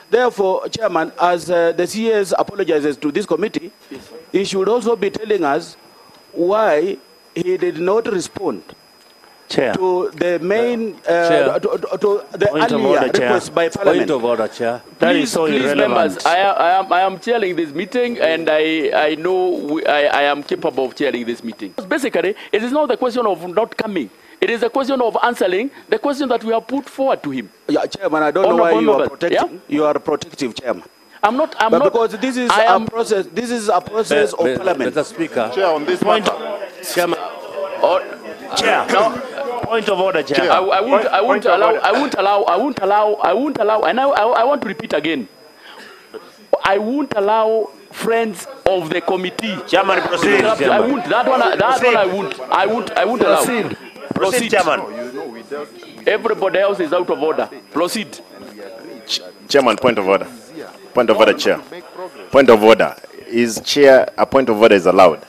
Therefore, Chairman, as the CS apologizes to this committee, he should also be telling us why he did not respond to the main, to the earlier request by Parliament. Point of order, Chair. That is so irrelevant. Members, I am chairing this meeting, and I know I am capable of chairing this meeting. Basically, it is not the question of not coming. It is a question of answering the question that we have put forward to him. Yeah, Chairman, I don't know why you are protecting. Yeah? You are protective, Chairman. I'm not. Because this is a process. This is a process of Parliament. Mr. Speaker. Chair, on this point, Chairman. Chair. No. Point of order, Chair. I won't allow, and I want to repeat again. I won't allow friends of the committee. Chairman, proceed. I won't. That one I won't allow. Proceed, Chairman. Everybody else is out of order. Proceed. Chairman, point of order. Point of order, Chair. Point of order. Is Chair, a point of order is allowed?